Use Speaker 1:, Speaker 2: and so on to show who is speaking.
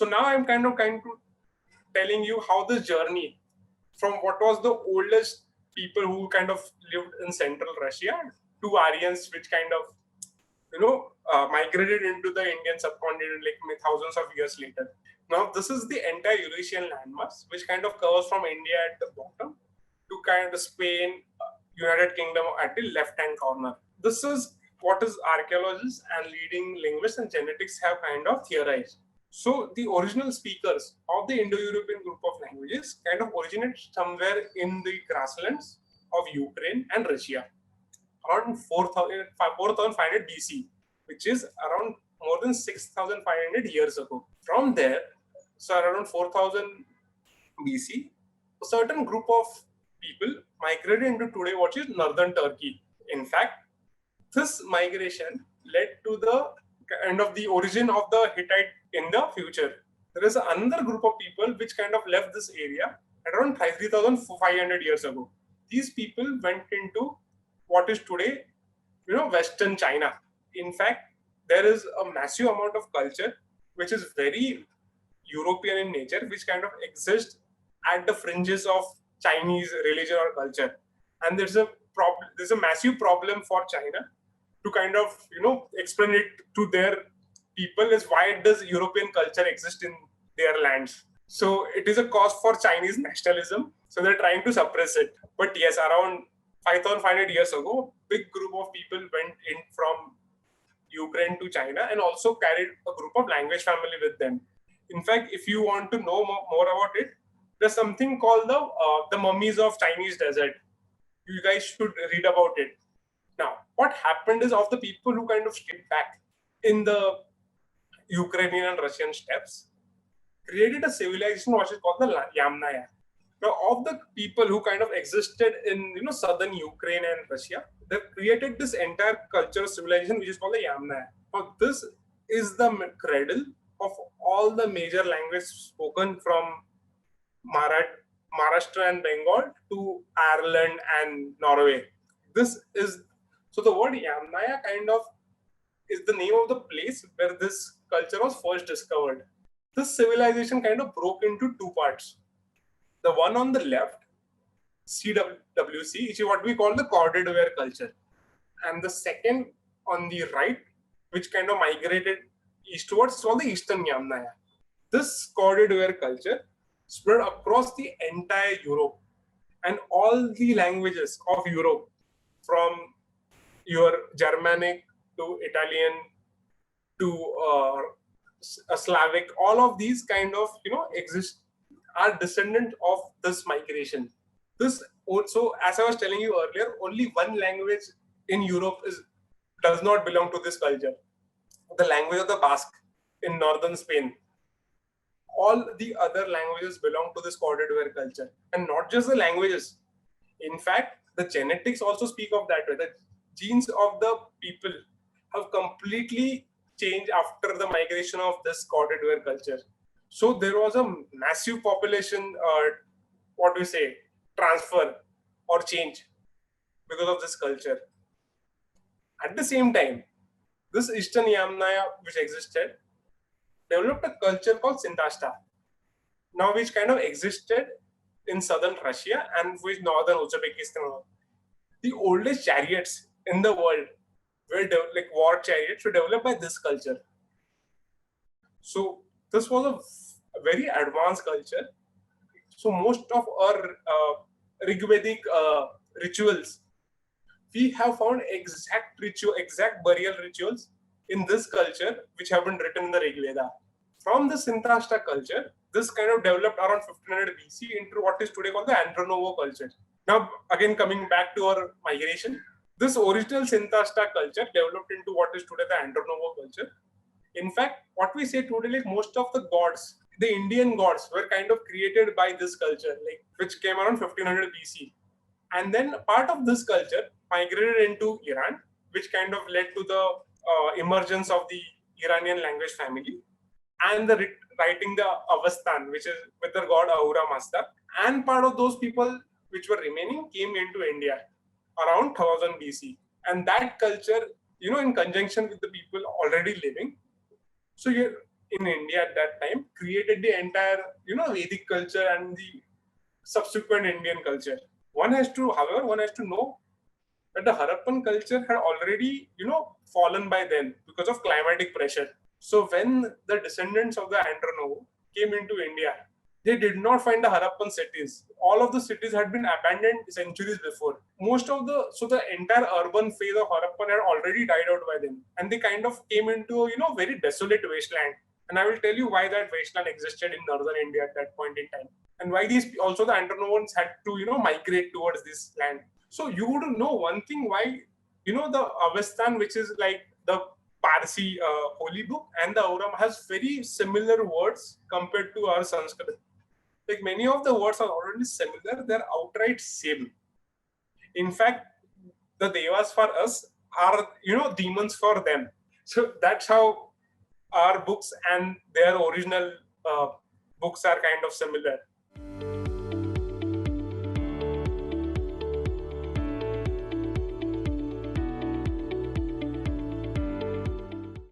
Speaker 1: So now I'm kind of telling you how this journey from what was the oldest people who kind of lived in central Russia to Aryans, which kind of migrated into the Indian subcontinent like thousands of years later. Now this is the entire Eurasian landmass, which kind of covers from India at the bottom to kind of Spain, United Kingdom at the left-hand corner. This is what is archaeologists and leading linguists and genetics have kind of theorized. So the original speakers of the Indo-European group of languages kind of originate somewhere in the grasslands of Ukraine and Russia around 4,500 BC, which is around more than 6,500 years ago. From there, so around 4,000 BC, a certain group of people migrated into today what is northern Turkey. In fact, this migration led to the kind of the origin of the Hittite in the future. There is another group of people which kind of left this area at around 3,500 years ago. These people went into what is today, Western China. In fact, there is a massive amount of culture which is very European in nature, which kind of exists at the fringes of Chinese religion or culture. And there's a massive problem for China to kind of explain it to their people is why does European culture exist in their lands. So it is a cause for Chinese nationalism. So they're trying to suppress it. But yes, around 5,500 years ago, big group of people went in from Ukraine to China and also carried a group of language family with them. In fact, if you want to know more about it, there's something called the mummies of Chinese desert. You guys should read about it. Now, what happened is of the people who kind of stayed back in the Ukrainian and Russian steppes, created a civilization which is called the Yamnaya. Now, of the people who kind of existed in southern Ukraine and Russia, they created this entire cultural civilization which is called the Yamnaya. Now, this is the cradle of all the major languages spoken from Maharashtra and Bengal to Ireland and Norway. So the word Yamnaya kind of is the name of the place where this culture was first discovered. This civilization kind of broke into two parts. The one on the left, CWC, which is what we call the corded ware culture. And the second on the right, which kind of migrated eastwards, is called the Eastern Yamnaya. This corded ware culture spread across the entire Europe and all the languages of Europe, from your Germanic to Italian to Slavic, all of these kind of exist, are descendant of this migration. This also, as I was telling you earlier, only one language in Europe does not belong to this culture. The language of the Basque in northern Spain. All the other languages belong to this corded ware culture, and not just the languages. In fact, the genetics also speak of that way. The genes of the people have completely changed after the migration of this corded ware culture. So there was a massive population, transfer or change because of this culture. At the same time, this Eastern Yamnaya, which existed, developed a culture called Sintashta, now which kind of existed in southern Russia and with northern Uzbekistan. The oldest chariots in the world were like war chariots were developed by this culture. So this was a very advanced culture. So most of our Rigvedic rituals, we have found exact burial rituals in this culture which have been written in the Rig Veda. From the Sintashta culture, this kind of developed around 1500 BC into what is today called the Andronovo culture. Now, again, coming back to our migration, this original Sintashta culture developed into what is today the Andronovo culture. In fact, what we say today, like most of the gods, the Indian gods, were kind of created by this culture, like which came around 1500 BC. And then part of this culture migrated into Iran, which kind of led to the emergence of the Iranian language family and the writing the Avastan, which is with the god Ahura Mazda. And part of those people which were remaining came into India around 1000 BC. And that culture, in conjunction with the people already living. So in India at that time created the entire, Vedic culture and the subsequent Indian culture. However, one has to know that the Harappan culture had already, fallen by then because of climatic pressure. So when the descendants of the Andronovo came into India, they did not find the Harappan cities. All of the cities had been abandoned centuries before. The entire urban phase of Harappan had already died out by then. And they kind of came into, very desolate wasteland. And I will tell you why that wasteland existed in northern India at that point in time. And why the Andronovans had to, migrate towards this land. So you would know one thing why, the Avestan, which is like the Parsi holy book, and the Auram has very similar words compared to our Sanskrit. Like many of the words are already similar, they're outright same. In fact, the Devas for us are, demons for them. So that's how our books and their original books are kind of similar.